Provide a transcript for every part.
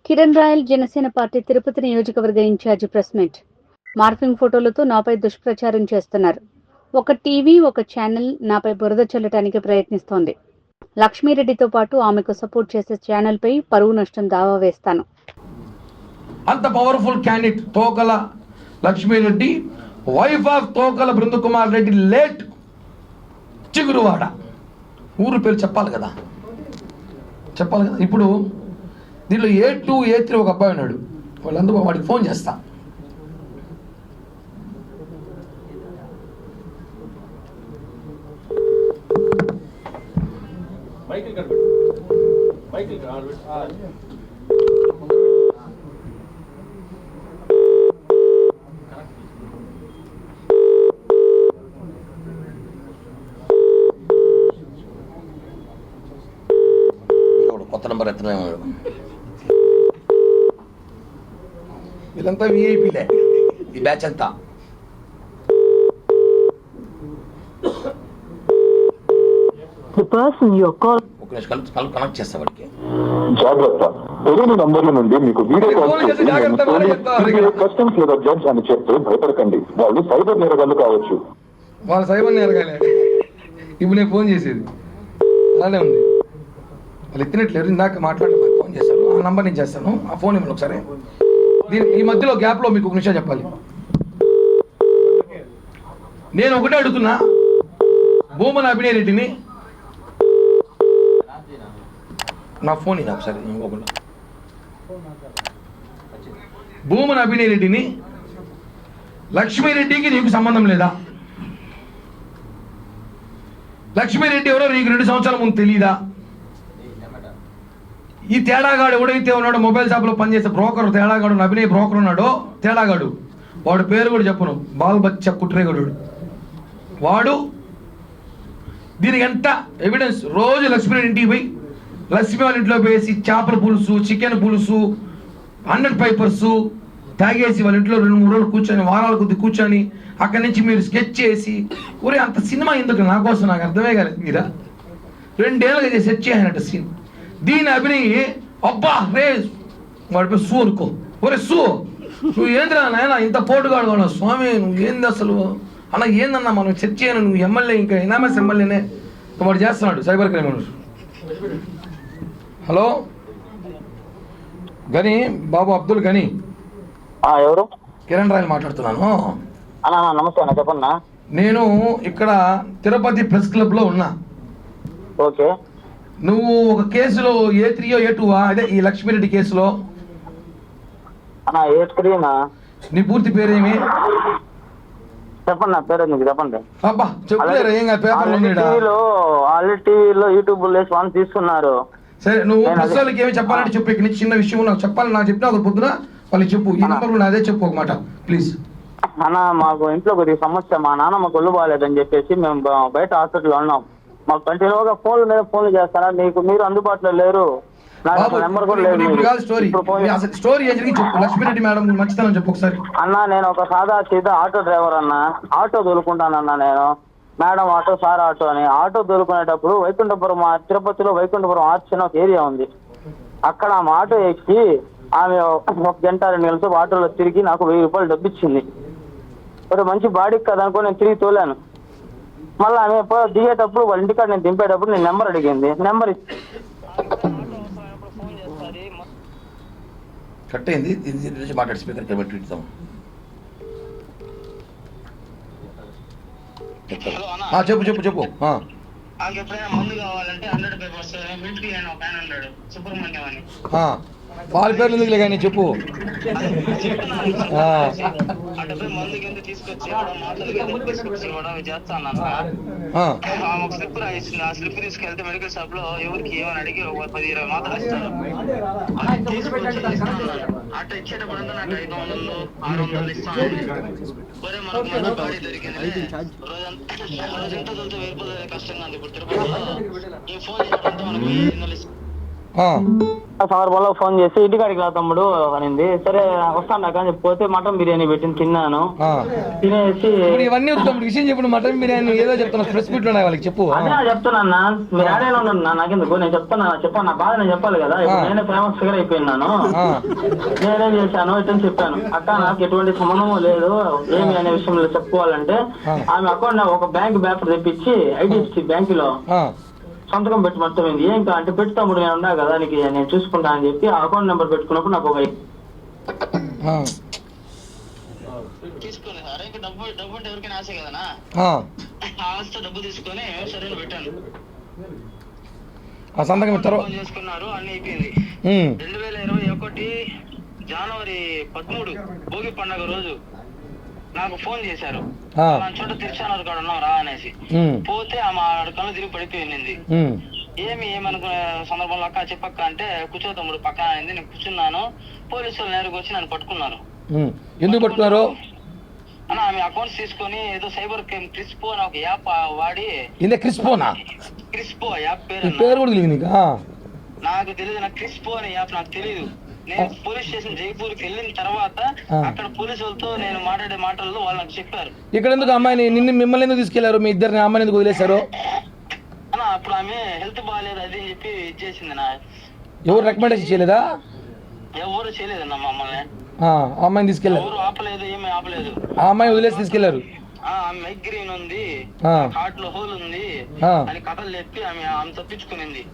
Kiran royal Janasena party Tirupati నియోజకవర్గ incharge press meet. Morphing ఫోటోలతో నాపై దుష్ప్రచారం చేస్తున్నారు. ఒక టీవీ, ఒక ఛానల్ నాపై బురద చల్లటానికి ప్రయత్నిస్తోంది. లక్ష్మీరెడ్డితో పాటు ఆమెకు సపోర్ట్ చేసే ఛానల్ పై పరువు నష్టం దావా వేస్తాను. అంత powerful candidate Tokala Lakshmireddy, wife of Tokala Brindakumar Reddy, late Chiguruvada. ఊరు పేరు చెప్పాలి కదా. ఇప్పుడు దీనిలో A2, A3 ఒక అబ్బాయి ఉన్నాడు. వాళ్ళందరూ వాడికి ఫోన్ చేస్తా. కొత్త నంబర్ ఎత్తనే వీళ్ళంతా విఐపీలే, ఈ బ్యాచ్ అంతా. కనెక్ట్ చేస్తా వాడికి. జాగ్రత్త, తెలియని నంబర్ల నుండి మీకు వీడియో కస్టమ్స్ లేదా జడ్జ్ అని చెప్తే భయపడకండి. వాళ్ళు సైబర్ నేరగాళ్ళు కావచ్చు. వాళ్ళు సైబర్ నేరగాలే. ఇప్పుడు నేను ఫోన్ చేసేది అలానే ఉంది. వాళ్ళు ఎత్తినట్లేరు. ఇందాక మాట్లాడి ఫోన్ చేశాను. ఆ నంబర్ నేను చేస్తాను. ఆ ఫోన్ ఇవ్వండి ఒకసారి. ఈ మధ్యలో గ్యాప్లో మీకు ఒక నిమిషం చెప్పాలి. నేను ఒకటే అడుగుతున్నా, భూమన అభినయ్ రెడ్డిని, నా ఫోన్ ఇది ఒకసారి ఇంకొకటి, భూమన అభినయ్ రెడ్డిని, లక్ష్మీరెడ్డికి నీకు సంబంధం లేదా? లక్ష్మీరెడ్డి ఎవరో నీకు 2 సంవత్సరాల ముందు తెలియదా? ఈ తేడాగాడు ఎవడైతే ఉన్నాడో, మొబైల్ షాప్లో పనిచేసే బ్రోకర్ తేడాగాడు, అభినయ్ బ్రోకర్ ఉన్నాడో తేడాగాడు, వాడు పేరు కూడా చెప్పను, బాల్ బచ్చ కుట్రేగడు వాడు. దీనికి ఎంత ఎవిడెన్స్? రోజు లక్ష్మీరెడ్డి ఇంటికి పోయి, లక్ష్మీ వాళ్ళ ఇంట్లో వేసి చేపల పులుసు, చికెన్ పులుసు, 100 పేపర్స్ తాగేసి వాళ్ళ ఇంట్లో 2-3 రోజులు కూర్చొని, వారాల కొద్ది కూర్చొని, అక్కడి నుంచి మీరు స్కెచ్ చేసి, ఊరే అంత సినిమా ఎందుకు నా కోసం? నాకు అర్థమే కాలేదు. మీరా 2 ఏళ్ళగా సెట్ చేయాలంట సీన్. దీని అభినయ్ అబ్బా రే వాడిపై సూ అనుకో, ఒరే సూ నువ్వు ఏంద్రా నాయన ఇంత పోటుగాడు కాడు స్వామి, నువ్వు ఏంది అసలు అన్న, ఏందన్నా మనం సెట్ చేయను, నువ్వు ఎమ్మెల్యే, ఇంకా ఎన్ఎంఎస్ ఎమ్మెల్యేనే. వాడు చేస్తున్నాడు సైబర్ క్రైమ్. హలో గని బాబు, అబ్దుల్ గని. ఎవరు? కిరణ్ రాయల్ మాట్లాడుతున్నాను. నమస్తే అన్న, చెప్పన్నా. నేను ఇక్కడ తిరుపతి ప్రెస్ క్లబ్ లో ఉన్నా. ఓకే. నువ్వు ఒక కేసులో A3 A2 అదే ఈ లక్ష్మీరెడ్డి కేసులో. A3నా? నీ పూర్తి పేరేమి? చెప్పండి, పేరు ఎందుకు చెప్పండి. అబ్బా చెప్పలేరు, ఏం కాదు, పేపర్లో ఆల్రెడీ టీవీలో యూట్యూబ్ వాళ్ళు తీసుకున్నారు. సరే, నువ్వు ప్రెస్ వాళ్ళకి ఏమి చెప్పాలంటే చెప్పు. ఇక్కడ నుంచి చిన్న విషయం నాకు చెప్పాలి, నాకు చెప్పినా ఒక పొద్దున వాళ్ళకి చెప్పు. ఈ నెంబర్ అదే చెప్పు ఒక మాట ప్లీజ్. అన్న, మాకు ఇంట్లో కొద్దిగా సమస్య, మా నాన్న మాకు ఒళ్ళు బాగాలేదని చెప్పేసి మేము బయట హాస్పిటల్లో ఉన్నాం. మాకు కంటిన్యూగా ఫోన్ల మీద ఫోన్లు చేస్తారా, మీరు అందుబాటులో లేరు, నెంబర్ కూడా లేదు. లక్ష్మీరెడ్డి మేడం మంచితనం చెప్పు ఒకసారి. అన్న, నేను ఒక సాదా సీదా ఆటో డ్రైవర్ అన్న, ఆటో దొరుకుంటానన్నా నేను. మేడం ఆటో, సార్ ఆటో అని. ఆటో దొరుకునేటప్పుడు వైకుంఠపురం, తిరుపతిలో వైకుంఠపురం ఆర్చ్ అని ఒక ఏరియా ఉంది. అక్కడ ఆమె ఆటో ఎక్కి ఆమె 1 గంట 2 గంటలతో ఆటోలో తిరిగి నాకు 1000 రూపాయలు డబ్బు ఇచ్చింది. ఒక మంచి బాడీకి కదా అనుకో నేను తిరిగి తోలాను. మళ్ళీ ఆమె దిగేటప్పుడు వాళ్ళ ఇంటికాడ నేను దింపేటప్పుడు నేను నెంబర్ అడిగింది. నెంబర్ కట్ అయింది. మాట్లాడి స్పీకర్ పెట్టిద్దాం. చెప్పు చెప్పు చెప్పు. ఎప్పుడైనా మందు కావాలంటే 100 పేపర్స్ మిలిటరీ అని ఒక ఆయన ఉన్నాడు, సుబ్రహ్మణ్యం అని. వాళ్ళ పేర్లు ఎందుకులే కానీ చెప్పు. అటుపై మందు కింద తీసుకొచ్చి మాటలు కింద తీసుకొచ్చి ఇవ్వడం చేస్తాను. ఒక స్లిప్ రాయిస్తుంది. ఆ స్లిప్ తీసుకెళ్తే మెడికల్ షాప్ లో ఎవరికి ఏమని అడిగి 10-20 మాటలు ఇస్తాను. అది తీసుకొచ్చి అట్ట ఇచ్చేటప్పుడు నాకు 500 600 ఇస్తాను. ఒరే మనకు మందు బాడీ దొరికింది, రోజంతా 1000 రూపాయలు కష్టంగా ఉంది. ఇప్పుడు తిరుపతిలో ఈ ఫోన్ చేయడంతో మనకు 500 ఇస్తాను. ఆ సందర్భంలో ఫోన్ చేసి ఇంటికాడికి రా తమ్ముడు అనింది. సరే వస్తాను కానీ పోతే మటన్ బిర్యానీ పెట్టింది, తిన్నాను. తినేసి ఇవన్నీ వస్తాడు విషయం చెప్పు. మటన్ బిర్యానీ ఏదో చెప్తున్నా ప్రెస్ మీట్ లో వాళ్ళకి చెప్పు. అదే చెప్తున్నా, మీరు ఆడేలా ఉన్నాను నాకెందుకు, నేను చెప్పాను నా బాధ నేను చెప్పాలి కదా. నేనే ఫేమస్ ఫిగర్ అయిపోయినాను, నేనేం చేశాను ఇట్లా చెప్పాను. అక్క నాకు ఎటువంటి సంబంధం లేదు ఏమి అనే విషయంలో చెప్పుకోవాలంటే ఆమె అకౌంట్ ఒక బ్యాంక్ పేపర్ తెప్పించి ఐడిఎఫ్సి బ్యాంకులో సంతకం పెట్టి మొత్తం ఏం అంటే పెట్టి తమ్ముడు నేను ఉన్నా కదా నీకు నేను చూసుకుంటా అని చెప్పి ఆ అకౌంట్ నెంబర్ పెట్టుకున్నప్పుడు నాకు ఒక తీసుకొని అరే డబ్బు అంటే ఎవరికైనా ఆశ కదనా, ఆస్తి డబ్బు తీసుకొని సరే పెట్టాను. ఫోన్ చేసుకున్నారు, అన్ని అయిపోయింది. 2021 జనవరి 13 భోగి పండుగ రోజు నాకు ఫోన్ చేశారు, చోట తిరుచానూరు కాడ ఉన్నాం రా అనేసి. పోతే ఆమె కళ్ళు తిరిగి పడిపోయింది. ఏమనుకునే సందర్భంలో అక్క చెప్పక్క అంటే కూర్చో తమ్ముడు పక్కన అయింది. నేను కూర్చున్నాను, పోలీసు వాళ్ళు నేరుగా వచ్చి నన్ను పట్టుకున్నారు. ఎందుకు పట్టుకున్నారు అన్న? ఆమె అకౌంట్స్ తీసుకొని ఏదో సైబర్ క్రైమ్ క్రిస్పో అని ఒక యాప్ వాడి. క్రిస్పో యాప్ పేరు నాకు తెలియదు, నాకు క్రిస్పో అనే యాప్ నాకు తెలియదు. నేను పోలీస్ స్టేషన్ జైపూర్కి వెళ్ళిన తర్వాత అక్కడ పోలీసు వాళ్ళతో నేను మాట్లాడే మాటల్లో వాళ్ళు నాకు చెప్పారు. ఇక్కడ ఎందుకు అమ్మాయిని మిమ్మల్ని ఎందుకు తీసుకెళ్లారు, మీ ఇద్దరిని అమ్మాయిని ఎందుకు వదిలేశారు అన్న? అప్పుడు ఆమె హెల్త్ బాగాలేదు అది చెప్పి ఇచ్చేసింది. నా ఎవరు రికమెండేషన్ చేయలేదా? ఎవరు చేయలేదన్న మమ్మల్ని. అమ్మాయిని తీసుకెళ్లారు, ఎవరు ఆపలేదు, ఏమీ ఆపలేదు. ఆ అమ్మాయి వదిలేసి తీసుకెళ్లారు. మైగ్రేన్ ఉంది, హార్ట్ లో హోల్ ఉంది అని కథలు చెప్పి ఆమె తప్పించుకునింది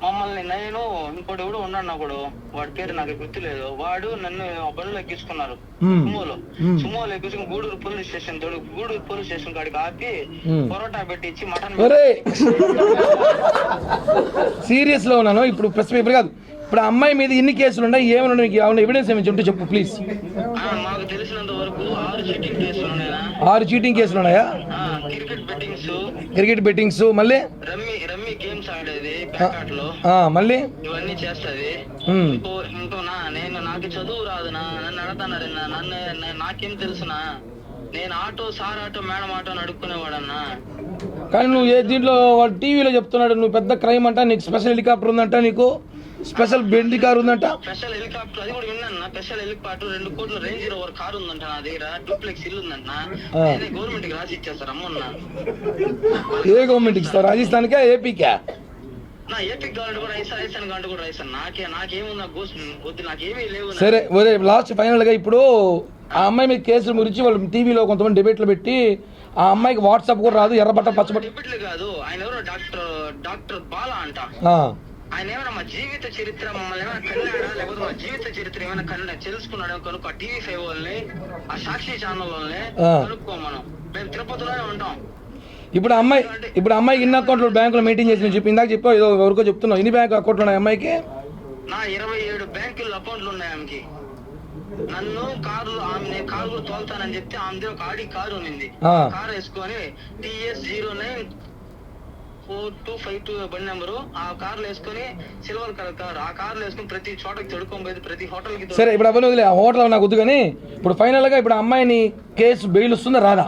మమ్మల్ని. నేను ఇంకోటి ఎవడు ఉన్నాడు నాకు, వాడి పేరు నాకు గుర్తులేదు. వాడు నన్ను బండ్లో ఎక్కించుకున్నారు, సుమోలో ఎక్కించుకుని గూడూరు పోలీస్ స్టేషన్ కాడికి ఆపి పొరోటా పెట్టి ఇచ్చి మటన్. సీరియస్ లో ఉన్నాను ఇప్పుడు ఇప్పుడు కాదు. ఇప్పుడు అమ్మాయి మీద ఎన్ని కేసులు ఉన్నాయి, ఏమైనా మీకు ఏమైనా ఎవిడెన్స్ ఏమి చెప్తే చెప్పు ప్లీజ్. మాకు తెలిసినంత వరకు 6 చీటింగ్ కేసులు ఉన్నాయా? 6 చీటింగ్ కేసులు ఉన్నాయా? క్రికెట్ బెట్టింగ్స్ మళ్ళీ రమ్మీ గేమ్స్ ఆడేది ప్యాకెట్ లో మళ్ళీ ఇవన్నీ చేస్తది. ఇంకోనా నేను నాకు చదువు రాదునా, నన్ను అడతాను నన్ను నాకేం తెలుసునా, నేను సార్ ఆటో మేడం ఆటో అని అడుక్కునేవాడన్నా. కానీ నువ్వు ఏ దీంట్లో వాడు టీవీలో చెప్తున్నాడు నువ్వు పెద్ద క్రైమ్ అంట, నీకు స్పెషల్ హెలికాప్టర్ ఉందంట, నీకు స్పెషల్ బెండి కార్ ఉందంట. స్పెషల్ హెలికాప్టర్ అది కూడా విన్నా. స్పెషల్ హెలికాప్టర్ 2 కోట్ల రేంజ్ రోవర్ కార్ ఉందంట నా దగ్గర, డూప్లెక్స్ ఇల్లు ఉందంట. గవర్నమెంట్ కి రాసి ఇచ్చేస్తారు అమ్మన్నా. ఏ గవర్నమెంట్ ఇస్తారు, రాజస్థాన్కా ఏపీకా? నా ఏపీ గవర్నమెంట్ కూడా రాజస్థాన్ గవర్నమెంట్ కూడా రాయిస్తాను. నాకేముందా వద్దు, నాకేమీ లేవు. సరే లాస్ట్ ఫైనల్ గా ఇప్పుడు ఆ అమ్మాయి మీద కేసుల గురించి వాళ్ళు టీవీలో కొంతమంది డిబేట్లు పెట్టి ఆ అమ్మాయికి వాట్సాప్ కూడా రాదు, ఎర్రబట్ట పచ్చబట్ట డిబేట్లు కాదు. ఆయన ఎవరో డాక్టర్ బాలా అంట. ఆయన ఏమైనా మా జీవిత చరిత్ర మమ్మల్ని ఏమైనా కన్నాడా, లేకపోతే మా జీవిత చరిత్ర ఏమైనా తెలుసుకున్నాడు కనుక TV5 వాళ్ళని, ఆ సాక్షి ఛానల్ వాళ్ళని కనుక్కో. మేము తిరుపతిలోనే ఉంటాం. ఇప్పుడు అమ్మాయికి ఇన్ని అకౌంట్లు బ్యాంకులో మెయింటైన్ చేసి చెప్పి ఇందాక చెప్పావు, ఏదో ఎవరికో చెప్తున్నావు. ఎన్ని బ్యాంకు అకౌంట్లు ఉన్నాయి అమ్మాయికి? నా 27 బ్యాంకుల్లో అకౌంట్లు ఉన్నాయి ఆమెకి. నన్ను ఆమె కారు కూడా తోలుతానని చెప్తే ఆమె ఒక ఆడి కారు ఉంది. కారు వేసుకొని TS 094252 బండి నెంబరు, ఆ కార్లు వేసుకొని సిల్వర్ కలర్ కారు, ఆ కార్లు వేసుకొని ప్రతి చోటకి తొడుకోబోయేది, ప్రతి హోటల్ కి. సరే ఇప్పుడు అవన్నీ వదిలే, ఆ హోటల్ నాకు వద్దు. కానీ ఇప్పుడు ఫైనల్ గా ఇప్పుడు అమ్మాయిని కేసు బెయిల్ వస్తుందా రాదా?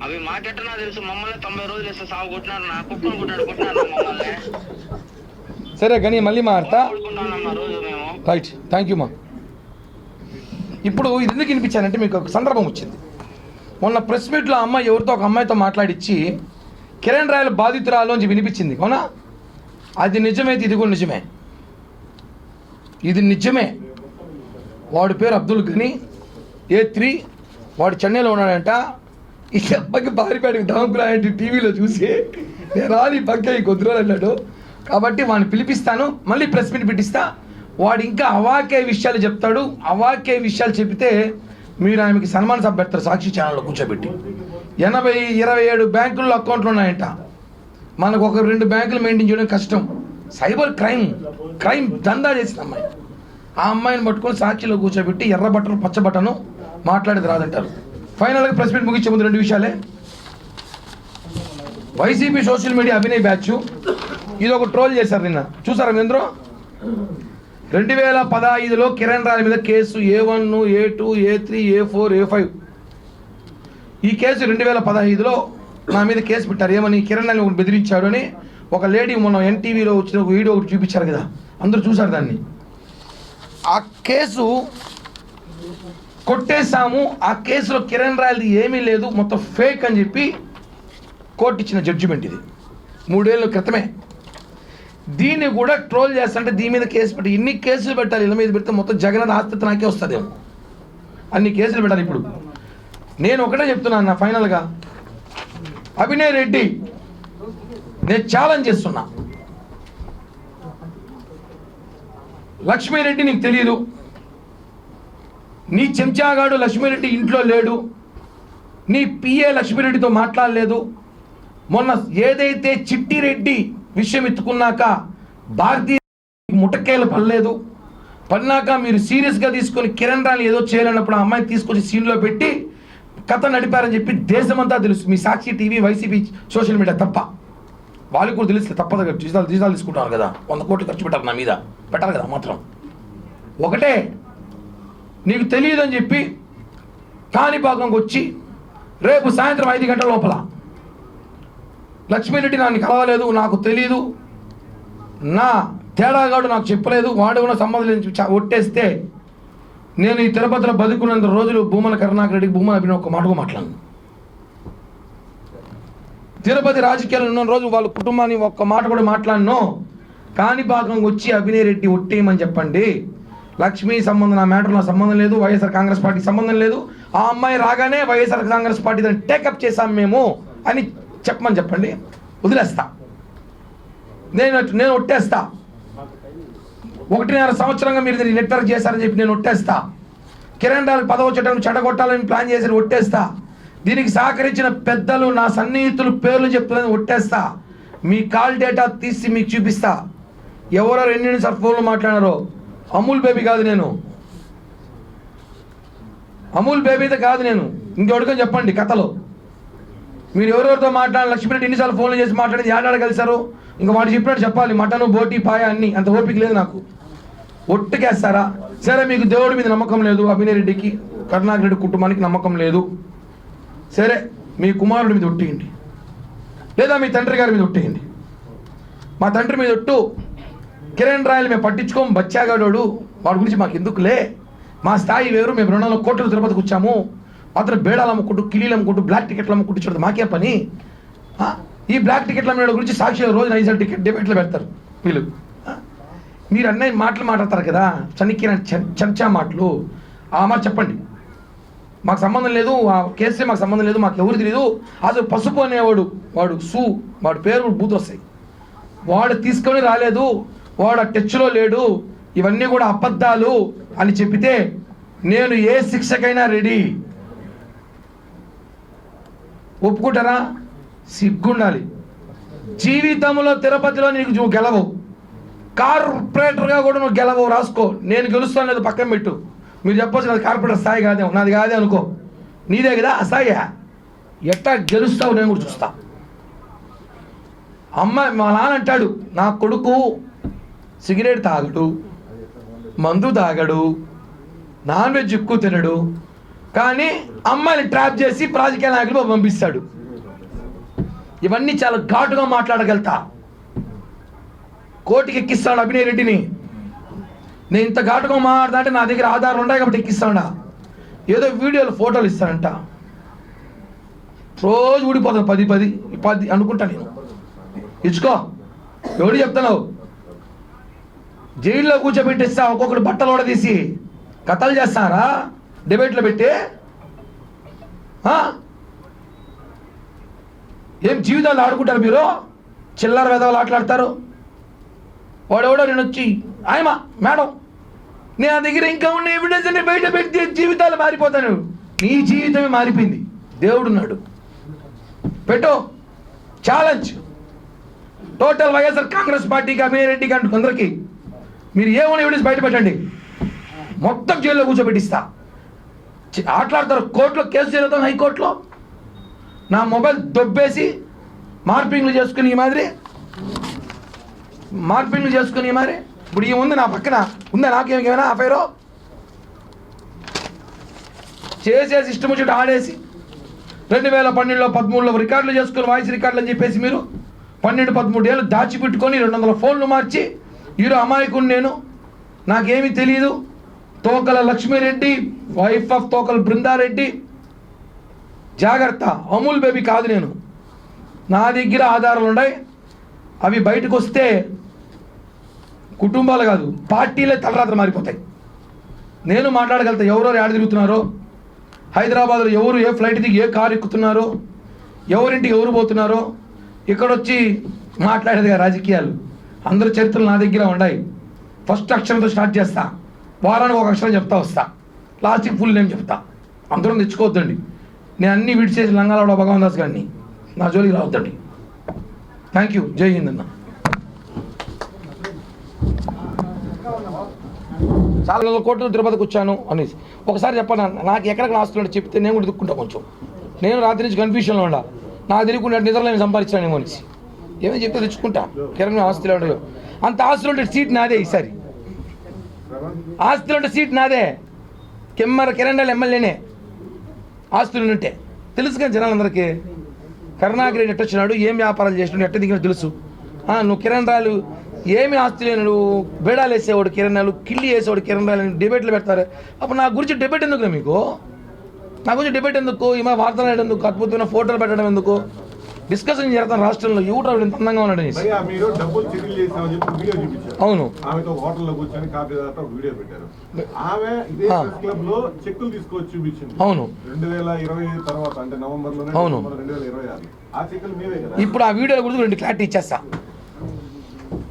అవి మాకెట్టనా తెలుసు. మమ్మల్ని 90 రోజులు వేస్తే సాగు కొట్టినారు, నా కుక్కను కొట్టినారు మమ్మల్ని. సరే కానీ మళ్ళీ మారుతా. రోజు మేము రైట్, థ్యాంక్ యూ మా. ఇప్పుడు ఇది ఎందుకు వినిపించానంటే మీకు ఒక సందర్భం వచ్చింది. మొన్న ప్రెస్ మీట్లో అమ్మాయి ఎవరితో ఒక అమ్మాయితో మాట్లాడిచ్చి కిరణ్ రాయల బాధితురాలు అని వినిపించింది, అవునా? అది నిజమైతే ఇది కూడా నిజమే. ఇది నిజమే. వాడి పేరు అబ్దుల్ గని, A3, వాడు చెన్నైలో ఉన్నాడంట. ఈ అబ్బాయికి బారిపేటకి దాముకురాయంటే టీవీలో చూసి నేను రాని పక్క ఈ కొద్ది రోజులు అన్నాడు. కాబట్టి వాడిని పిలిపిస్తాను, మళ్ళీ ప్రెస్ మీట్ పెట్టిస్తా. వాడు ఇంకా అవాకే విషయాలు చెప్తాడు. అవాకే విషయాలు చెప్తే మీరు ఆమెకి సన్మాన సభ పెడతారు సాక్షి ఛానల్లో కూర్చోబెట్టి. 27 బ్యాంకుల్లో అకౌంట్లు ఉన్నాయంట. మనకు 1-2 బ్యాంకులు మెయింటైన్ చేయడం కష్టం. సైబర్ క్రైమ్ దందా చేసిన అమ్మాయి. ఆ అమ్మాయిని పట్టుకొని సాక్షిలో కూర్చోబెట్టి ఎర్ర బట్టలు పచ్చ బట్టను మాట్లాడేది రాదంటారు. ఫైనల్గా ప్రెస్ మీట్ ముగించే ముందు 2 విషయాలే. YCP social media Abhinay batch ఇది ఒక ట్రోల్ చేశారు నిన్న, చూసారా మీ అందరూ? 2015లో కిరణ్ రాయల మీద case A1, A2, A3, A4, A5. ఈ కేసు 2015లో నా మీద కేసు పెట్టారు. ఏమని? కిరణ్ రాయని ఒకటి బెదిరించాడు అని. ఒక లేడీ మొన్న NTVలో వచ్చిన ఒక వీడియో ఒకటి చూపించారు కదా, అందరూ చూశారు దాన్ని. ఆ కేసు కొట్టేశాము, ఆ కేసులో కిరణ్ రాయలది ఏమీ లేదు, మొత్తం ఫేక్ అని చెప్పి కోర్టు ఇచ్చిన జడ్జిమెంట్ ఇది 3 ఏళ్ళ క్రితమే. దీన్ని కూడా ట్రోల్ చేస్తుంటే దీని మీద కేసు పెట్టి ఇన్ని కేసులు పెట్టాలి, ఇళ్ళ మీద పెడితే మొత్తం జగన్ ఆస్తి నాకే వస్తుందేమో, అన్ని కేసులు పెట్టాలి. ఇప్పుడు నేను ఒకటే చెప్తున్నాను నా ఫైనల్గా, అభినయ్ రెడ్డి నేను ఛాలెంజ్ చేస్తున్నా, లక్ష్మీరెడ్డి నీకు తెలియదు, నీ చెంచాగాడు లక్ష్మీరెడ్డి ఇంట్లో లేడు, నీ పిఏ లక్ష్మీరెడ్డితో మాట్లాడలేదు. మొన్న ఏదైతే చిట్టిరెడ్డి విషయం ఎత్తుకున్నాక భారతీయ ముటకేలు పడలేదు, పడినాక మీరు సీరియస్గా తీసుకొని కిరణ్ రాణి ఏదో చేయాలన్నప్పుడు ఆ అమ్మాయిని తీసుకొచ్చి సీన్లో పెట్టి కథ నడిపారని చెప్పి దేశమంతా తెలుసు. మీ సాక్షి టీవీ, వైసీపీ సోషల్ మీడియా తప్ప వాళ్ళకి కూడా తెలుస్తుంది. తప్పదు కదా, జీతాలు తీసుకుంటాను కదా, 100 కోట్లు ఖర్చు పెట్టాలి నా మీద, పెట్టాలి కదా. మాత్రం ఒకటే, నీకు తెలియదు అని చెప్పి కాణిపాకంకి వచ్చి రేపు సాయంత్రం 5 గంటల లోపల లక్ష్మీరెడ్డి నన్ను కలవలేదు, నాకు తెలీదు, నా తేడాగాడు నాకు చెప్పలేదు, వాడు కూడా సంబంధం లేదు ఒట్టేస్తే నేను ఈ తిరుపతిలో బతుకున్నంత రోజులు భూమన కరుణాకర్ రెడ్డికి భూమన అభినవ్ ఒక మాటకు మాట్లాడను. తిరుపతి రాజకీయాలు ఉన్న రోజు వాళ్ళ కుటుంబాన్ని ఒక్క మాట కూడా మాట్లాడను. కాణిపాకం వచ్చి అభినయ్ రెడ్డి ఒట్టేయమని చెప్పండి. లక్ష్మీ సంబంధం, నా మ్యాటర్లో సంబంధం లేదు, వైఎస్ఆర్ కాంగ్రెస్ పార్టీకి సంబంధం లేదు, ఆ అమ్మాయి రాగానే వైఎస్ఆర్ కాంగ్రెస్ పార్టీ దాన్ని టేకప్ చేశాం మేము అని చెప్పమని చెప్పండి, వదిలేస్తా. నేను ఒట్టేస్తా. 1.5 సంవత్సరంగా మీరు దీన్ని నెట్వర్క్ చేశారని చెప్పి నేను ఒట్టేస్తా. కిరణ్ రాయల్ పదవి చట్టం చెడగొట్టాలని ప్లాన్ చేసి ఒట్టేస్తా. దీనికి సహకరించిన పెద్దలు, నా సన్నిహితులు పేర్లు చెప్తున్నాను, ఒట్టేస్తా. మీ కాల్ డేటా తీసి మీకు చూపిస్తా. ఎవరో 2 నిమిషాలు ఫోన్లో మాట్లాడారో, అమూల్ బేబీ కాదు నేను, అమూల్ బేబీతో కాదు నేను, ఇంకెవరికని చెప్పండి కథలో. మీరు ఎవరెవరితో మాట్లాడాలి, లక్ష్మీరెడ్డి ఎన్నిసార్లు ఫోన్లు చేసి మాట్లాడేది, ఏడాడ కలిసారు, ఇంకా వాడు చెప్పినట్టు చెప్పాలి, మటను బోటి పాయ అన్ని, అంత ఓపిక లేదు నాకు. ఒట్టుకేస్తారా? సరే, మీకు దేవుడి మీద నమ్మకం లేదు, అభినయ్ రెడ్డికి కరుణాకర్ రెడ్డి కుటుంబానికి నమ్మకం లేదు, సరే మీ కుమారుడి మీద ఒట్టేయండి, లేదా మీ తండ్రి గారి మీద ఒట్టేయండి. మా తండ్రి మీద ఒట్టు, కిరణ్ రాయల్ మేము పట్టించుకోం, బచ్చాగాడోడు, వాడి గురించి మాకు ఎందుకులే, మా స్థాయి వేరు, మేము 200 కోట్లు తిరుపతికి వచ్చాము, అతను బేడాలు అమ్ముకుంటూ, కిలీలు అమ్ముకుంటూ, బ్లాక్ టికెట్లు అమ్ముకుంటూ చూడదు మాకే పని. ఈ బ్లాక్ టికెట్ల మీద గురించి సాక్షి రోజు 5 టికెట్ డిబేట్లు పెడతారు వీళ్ళు. మీరు అన్నయ్య మాటలు మాట్లాడతారు కదా, చనిక్కిన చర్చా మాటలు, ఆ మాట చెప్పండి. మాకు సంబంధం లేదు, ఆ కేసే మాకు సంబంధం లేదు, మాకు ఎవరు తెలియదు. అసలు పసుపు అనేవాడు, వాడు పేరు బూత్ వస్తాయి, వాడు తీసుకొని రాలేదు, వాడు ఆ టచ్లో లేడు, ఇవన్నీ కూడా అబద్ధాలు అని చెప్పితే నేను ఏ శిక్షకైనా రెడీ. ఒప్పుకుంటారా? సిగ్గుండాలి. జీవితంలో తిరుపతిలో నీకు నువ్వు గెలవు, కార్పొరేటర్గా కూడా నువ్వు గెలవు, రాసుకో. నేను గెలుస్తాను లేదు పక్కన పెట్టు. మీరు చెప్పొచ్చు నాది కార్పొరేటర్ స్థాయి కాదేమో, నాది కాదే అనుకో, నీదే కదా ఆ స్థాయి. ఎట్టా గెలుస్తావు నేను కూడా చూస్తా. అమ్మాయి, మా నాన్న అంటాడు, నా కొడుకు సిగరెట్ తాగడు, మందు తాగడు, నాన్ వెజ్ ఎక్కువ తినడు, కానీ అమ్మాయిని ట్రాప్ చేసి రాజకీయ నాయకులు పంపిస్తాడు. ఇవన్నీ చాలా ఘాటుగా మాట్లాడగలుగుతా. కోర్టుకి ఎక్కిస్తాడు అభినయ్ రెడ్డిని. నేను ఇంత ఘాటుగా మాట్లాడతా అంటే నా దగ్గర ఆధారాలు ఉన్నాయి కాబట్టి ఎక్కిస్తాడా. ఏదో వీడియోలు ఫోటోలు ఇస్తానంట, రోజు ఊడిపోతాను 10 అనుకుంటా నేను. ఇచ్చుకో, ఎవడు చెప్తున్నావు? జైల్లో కూర్చోబెట్టిస్తా, ఒక్కొక్కటి బట్టలు కూడా తీసి కథలు చేస్తారా డిబేట్లో పెట్టి? ఏం జీవితాలు ఆడుకుంటారు మీరు? చిల్లర వెధవలు ఆటలాడతారు. వాడెవడో నేను వచ్చి, ఆయమా మేడం నా దగ్గర ఇంకా ఉన్న ఎవిడెన్స్ అన్ని బయట పెడితే జీవితాలు మారిపోతాను. నీ జీవితమే మారిపోయింది, దేవుడున్నాడు. పెట్టు ఛాలెంజ్, టోటల్ వైఎస్ఆర్ కాంగ్రెస్ పార్టీకి, అభినయ్ రెడ్డికి అంటూ అందరికీ మీరు ఏమైనా ఎవిడెన్స్ బయట పెట్టండి, మొత్తం జైల్లో కూర్చోబెట్టిస్తా. ఆటలాడతారు. కోర్టులో కేసు జరుగుతాం, హైకోర్టులో నా మొబైల్ దొబ్బేసి మార్పింగ్లు చేసుకుని ఈ మాదిరి ఇప్పుడు ఈ ఉంది నా పక్కన ఉందా? నాకేమైనా అఫైరో చేసేసి ఇష్టం వచ్చి ఆడేసి 2012లో 13లో రికార్డులు చేసుకుని వాయిస్ రికార్డులు అని చెప్పేసి మీరు 12-13 ఏళ్ళు దాచిపెట్టుకొని 200 ఫోన్లు మార్చి హీరో అమాయకుడు నేను, నాకేమీ తెలియదు. తోకల లక్ష్మీరెడ్డి, వైఫ్ ఆఫ్ తోకల బృందారెడ్డి, జాగ్రత్త, అమూల్ బేబీ కాదు నేను. నా దగ్గర ఆధారాలు ఉన్నాయి, అవి బయటకు వస్తే కుటుంబాలు కాదు పార్టీలే తలరాత్రి మారిపోతాయి. నేను మాట్లాడగలుగుతా ఎవరెవరు ఆడ తిరుగుతున్నారో, హైదరాబాద్లో ఎవరు ఏ ఫ్లైట్ దిగి ఏ కారు ఎక్కుతున్నారో, ఎవరింటికి ఎవరు పోతున్నారో, ఇక్కడొచ్చి మాట్లాడేదిగా రాజకీయాలు. అందరూ చరిత్రలు నా దగ్గర ఉన్నాయి. ఫస్ట్ అక్షరంతో స్టార్ట్ చేస్తా, వారానికి ఒక అక్షరం చెప్తా వస్తా, లాస్ట్కి ఫుల్ నేమ్ చెప్తా. అందరం తెచ్చుకోవద్దండి. నేను అన్నీ విడిచేసి లంగాలవాడ భగవాన్ దాస్ గారిని నా జోలికి రావద్దండి. Thank you. జై హింద్ అన్న. చాలా కోట్లు తిరుపతికి వచ్చాను అనేసి ఒకసారి చెప్పాను. నాకు ఎక్కడికి ఆస్తులు చెప్తే నేను కూడా దిక్కుంటా కొంచెం. నేను రాత్రి నుంచి కన్ఫ్యూషన్లో ఉండా, నాకు తెలియకుండా నిద్రలో నేను సంపాదించానేమో అనేసి. ఏమని చెప్తే తెచ్చుకుంటా. కిరణ్ ఆస్తులు ఉండవు, అంత ఆస్తులు ఉంటే సీట్ నాదే. ఈసారి ఆస్తులు ఉంటే సీట్ నాదే. కిరణ్ ఎమ్మెల్యేనే ఆస్తులు ఉంటే తెలుసు కానీ జనాలందరికీ. కరుణాకర్ రెడ్డి ఎట్ట వచ్చినాడు, ఏం వ్యాపారాలు చేసినాడు, ఎట్ట దిగినాడు తెలుసు. నువ్వు కిరణ్ రాలు ఏమి ఆస్తి లేనాడు, బేడాలు వేసేవాడు కిరణ్ రాలు, కిల్లి వేసేవాడు కిరణ్ రాలు, డిబేట్లు పెడతారు. అప్పుడు నా గురించి డిబేట్ ఎందుకు మీకు? నా గురించి డిబేట్ ఎందుకు? ఈమె వార్తలు ఎందుకు? అద్భుతమైన ఫోటోలు పెట్టడం ఎందుకు? డిస్కషన్ చేస్తాను రాష్ట్రంలో. యూట్యూబ్ ఎంత అందంగా ఉన్నాడు అనేసి. అవును, అవును, అవును. ఇప్పుడు ఆ వీడియోల గురించి 2 క్లారిటీ ఇచ్చేస్తా.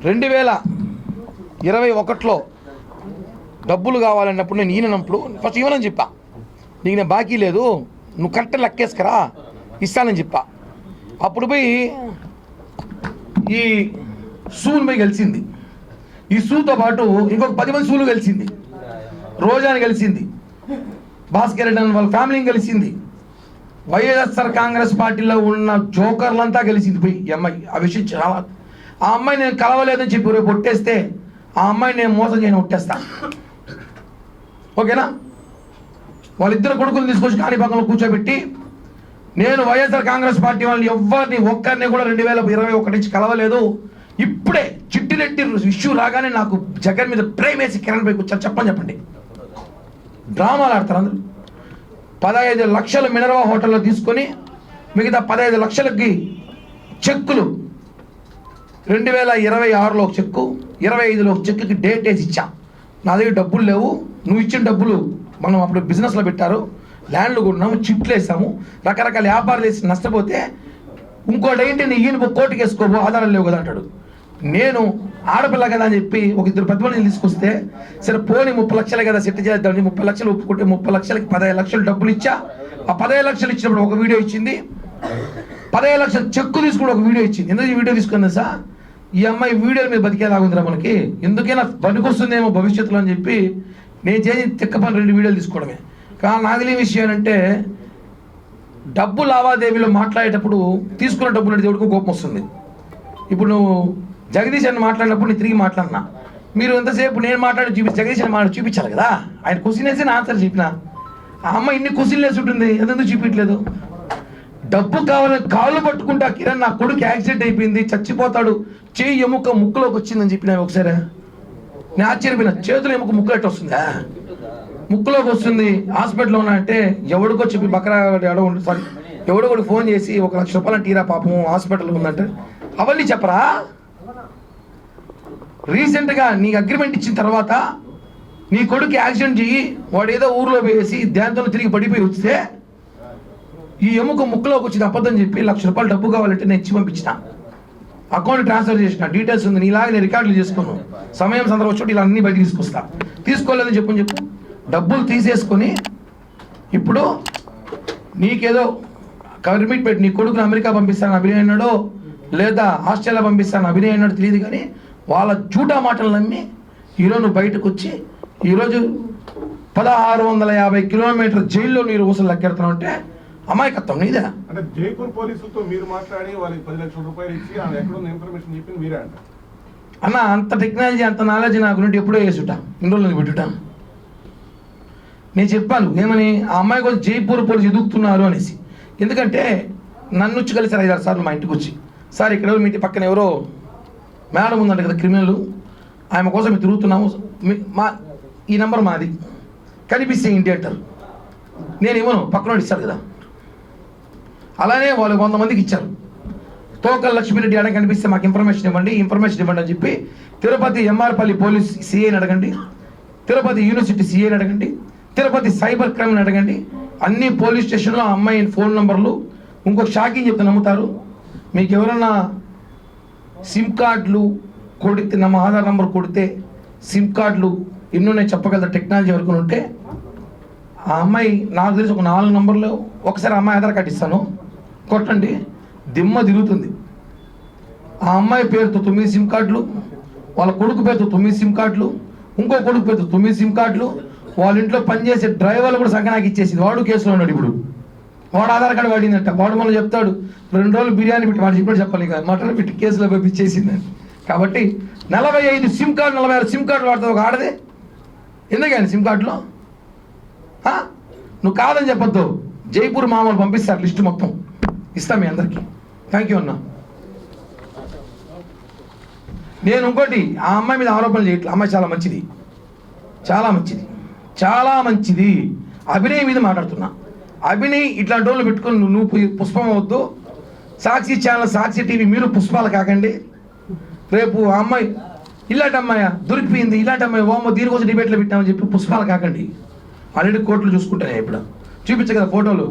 2021లో డబ్బులు కావాలన్నప్పుడు నేను ఈయనప్పుడు ఫస్ట్ ఇవ్వనని చెప్పా. నీకు నేను బాకీ లేదు, నువ్వు కరెక్ట్ లెక్కేసుకరా ఇస్తానని చెప్పా. అప్పుడు పోయి ఈ సూను పోయి కలిసింది. ఈ సూతో పాటు ఇంకొక 10 మంది సూలు కలిసింది, రోజాని కలిసింది, భాస్కర్ రెడ్డి వాళ్ళ ఫ్యామిలీని కలిసింది, వైఎస్ఆర్ కాంగ్రెస్ పార్టీలో ఉన్న జోకర్లంతా కలిసింది పోయి ఈ అమ్మాయి. ఆ విషయం చాలా, ఆ అమ్మాయి నేను కలవలేదని చెప్పి రేపు ఒట్టేస్తే ఆ అమ్మాయి నేను మోసం చేయని ఒట్టేస్తా. ఓకేనా? వాళ్ళిద్దరు కొడుకులు తీసుకొచ్చి కాణిపాకంలో కూర్చోబెట్టి నేను వైఎస్ఆర్ కాంగ్రెస్ పార్టీ వాళ్ళని ఎవరిని ఒక్కరిని కూడా 2021 నుంచి కలవలేదు. ఇప్పుడే చిట్టిరెడ్డి ఇష్యూ రాగానే నాకు జగన్ మీద ప్రేమ వేసి కిరణ్ పైకి వచ్చారు. చెప్పండి. డ్రామాలు ఆడతారు అందరూ. 15 లక్షలు మినర్వా హోటల్లో తీసుకొని మిగతా 15 లక్షలకి చెక్కులు 2026లో ఒక చెక్కు, 25లో ఒక చెక్కుకి డేట్ వేసి ఇచ్చా. నా దగ్గర డబ్బులు లేవు, నువ్వు ఇచ్చిన డబ్బులు మనం అప్పుడు బిజినెస్లో పెట్టారు, ల్యాండ్లు కొన్నాము, చిట్లు వేసాము, రకరకాల వ్యాపారాలు వేసి నష్టపోతే ఇంకోటి ఏంటి నీ ఈయన కోర్టుకి వేసుకోబో, ఆధారాలు లేవు కదా అంటాడు. నేను ఆడపిల్ల కదా అని చెప్పి ఒక 2 పెద్ద మందిని తీసుకొస్తే సరే పోనీ 30 లక్షలే కదా సెట్ చేద్దామని 30 లక్షలు ఒప్పుకుంటే 30 లక్షలకి 15 లక్షలు డబ్బులు ఇచ్చా. ఆ 15 లక్షలు ఇచ్చినప్పుడు ఒక వీడియో ఇచ్చింది, 15 లక్షలు చెక్కు తీసుకుని ఒక వీడియో ఇచ్చింది. ఎందుకు ఈ వీడియో తీసుకుంది సార్? ఈ అమ్మాయి వీడియోల మీద బతికేలాగుందిరా మనకి, ఎందుకైనా పనికొస్తుందేమో భవిష్యత్తులో అని చెప్పి నేను చేసి తిక్క పని 2 వీడియోలు తీసుకోవడమే. కానీ నాకు తెలియని విషయం ఏంటంటే డబ్బు లావాదేవీలో మాట్లాడేటప్పుడు తీసుకున్న డబ్బులు అంటే దేవుడికి కోపం వస్తుంది. ఇప్పుడు నువ్వు జగదీష్ అని మాట్లాడినప్పుడు నేను తిరిగి మాట్లాడినా, మీరు ఎంతసేపు నేను మాట్లాడి జగదీష్ అని చూపించాలి కదా. ఆయన క్వశ్చన్ వేసి నా ఆన్సర్ చెప్పిన. ఆ అమ్మ ఇన్ని క్వశ్చన్లు వేసి ఉంటుంది, ఎందుకు చూపించలేదు? డబ్బు కావాలని కాళ్ళు పట్టుకుంటా కిరణ్ నా కొడుకు యాక్సిడెంట్ అయిపోయింది చచ్చిపోతాడు, చేయి ఎముక ముక్కులోకి వచ్చిందని చెప్పిన ఒకసారి. నేను ఆశ్చర్యపోయినా, చేతులు ఎముక ముక్కులు ఎట్ట వస్తుందా? ముక్కులోకి వస్తుంది, హాస్పిటల్లో ఉన్నా అంటే ఎవడికో చెప్పి బకరా సారీ ఎవడో కూడా ఫోన్ చేసి 1 లక్ష రూపాయలు టీరా పాపం హాస్పిటల్లో ఉందంటే అవన్నీ చెప్పరా? రీసెంట్గా నీకు అగ్రిమెంట్ ఇచ్చిన తర్వాత నీ కొడుకు యాక్సిడెంట్ చెయ్యి వాడు ఏదో ఊర్లో వేసి దాంతో తిరిగి పడిపోయి వస్తే ఈ ఎముక ముక్కులోకి వచ్చింది అబద్ధం చెప్పి 1 లక్ష రూపాయలు డబ్బు కావాలంటే నేను ఇచ్చి పంపించిన, అకౌంట్ ట్రాన్స్ఫర్ చేసిన, డీటెయిల్స్ ఉంది, నీలాగా నేను రికార్డులు చేసుకోను, సమయం సందర్భం వచ్చి ఇలా అన్ని బయటకు తీసుకొస్తా. తీసుకోలేదని చెప్పు డబ్బులు తీసేసుకొని ఇప్పుడు నీకేదో కమిట్మెంట్ పెట్టి నీ కొడుకుని అమెరికా పంపిస్తాను అభినయ్ అన్నాడో లేదా ఆస్ట్రేలియా పంపిస్తాను అభినయ్ అన్నాడు తెలియదు, కానీ వాళ్ళ జూటా మాటలు నమ్మి ఈరోజు నువ్వు బయటకు వచ్చి ఈరోజు 1650 కిలోమీటర్ జైల్లో నీరు ఊసలు లెక్కెడుతున్నావు అంటే అమాయకత్వం నీదే. అంటే జైపూర్ పోలీసులతో మీరు మాట్లాడి వాళ్ళకి 10 లక్షల రూపాయలు ఇచ్చి ఎక్కడ ఇన్ఫర్మేషన్ చెప్పింది మీరే అంట అన్న. అంత టెక్నాలజీ అంత నాలెడ్జ్ నా గురించి ఎప్పుడో వేసుట, ఇన్ని రోజులు పెట్టుట. నేను చెప్పాను ఏమని, ఆ అమ్మాయి కోసం జైపూర్ పోలీసు ఎదుగుతున్నారు అనేసి. ఎందుకంటే నన్ను వచ్చి కలిసారు 5-6 సార్లు మా ఇంటికి వచ్చి, సార్ ఇక్కడ మీ ఇంటి పక్కన ఎవరో మేడం ఉందంట కదా క్రిమినల్, ఆమె కోసం మేము తిరుగుతున్నాము, ఈ నెంబర్ మాది, కనిపిస్తే ఇంటి అంటారు. నేను ఇవ్వను, పక్కన ఇస్తారు కదా. అలానే వాళ్ళు 100 మందికి ఇచ్చారు. తోకల్ లక్ష్మీరెడ్డి అడగ కనిపిస్తే మాకు ఇన్ఫర్మేషన్ ఇవ్వండి అని చెప్పి తిరుపతి ఎంఆర్పల్లి పోలీస్ సిఐని అడగండి, తిరుపతి యూనివర్సిటీ సిఐని అడగండి, తిరుపతి సైబర్ క్రైమ్ని అడగండి. అన్ని పోలీస్ స్టేషన్లో ఆ అమ్మాయి ఫోన్ నంబర్లు. ఇంకొక షాకింగ్ చెప్తే నమ్ముతారు, మీకు ఎవరన్నా సిమ్ కార్డులు కొడితే, నా ఆధార్ నంబర్ కొడితే సిమ్ కార్డులు ఎన్నో నేను చెప్పగలదా టెక్నాలజీ వరకు ఉంటే, ఆ అమ్మాయి నాకు తెలిసి ఒక 4 నంబర్లు. ఒకసారి అమ్మాయి ఆధార్ కార్డు ఇస్తాను, కొట్టండి, దిమ్మ తిరుగుతుంది. ఆ అమ్మాయి పేరుతో 9 సిమ్ కార్డులు, వాళ్ళ కొడుకు పేరుతో 9 సిమ్ కార్డులు, ఇంకో కొడుకు పేరుతో 9 సిమ్ కార్డులు, వాళ్ళ ఇంట్లో పనిచేసే డ్రైవర్లు కూడా సంఘనాకి ఇచ్చేసింది. వాడు కేసులో ఉన్నాడు ఇప్పుడు. వాడు ఆధార్ కార్డు వాడిందంట. వాడు మనం చెప్తాడు 2 రోజులు బిర్యానీ పెట్టి, వాడు ఇప్పుడు చెప్పాలి ఇక మటన్ పెట్టి కేసులో పంపించేసిందని. కాబట్టి 45 సిమ్ కార్డు, 46 సిమ్ కార్డు వాడుతుంది ఒక ఆడదే. ఎందుకని సిమ్ కార్డులో నువ్వు కాదని చెప్పొద్దు. జైపూర్ మామూలు పంపిస్తారు లిస్టు మొత్తం, ఇస్తాం మీ అందరికీ. థ్యాంక్ యూ అన్న. నేను ఇంకోటి, ఆ అమ్మాయి మీద ఆరోపణలు చేయట్లేదు. అమ్మాయి చాలా మంచిది, చాలా మంచిది, చాలా మంచిది. అభినయ్ మీద మాట్లాడుతున్నా. అభినయ్ ఇట్లాంటి వాళ్ళు పెట్టుకొని నువ్వు పుష్పం అవద్దు. సాక్షి ఛానల్, సాక్షి టీవీ మీరు పుష్పాలు కాకండి. రేపు ఆ అమ్మాయి ఇలాంటి అమ్మాయి దొరికిపోయింది, ఇలాంటి అమ్మాయి ఓమో దీనికోసం డిబేట్లో పెట్టామని చెప్పి పుష్పాలు కాకండి. ఆల్రెడీ కోర్టులు చూసుకుంటాను, ఇప్పుడు చూపించే కదా ఫోటోలు.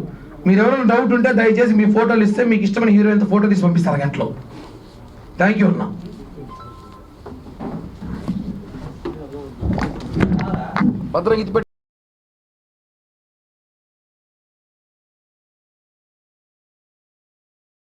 మీరు ఎవరైనా డౌట్ ఉంటే దయచేసి మీ ఫోటోలు ఇస్తే మీకు ఇష్టమైన హీరోయిన్తో ఫోటో తీసి పంపిస్తారు గంటలో. థ్యాంక్ యూ అన్న. భద్రంగా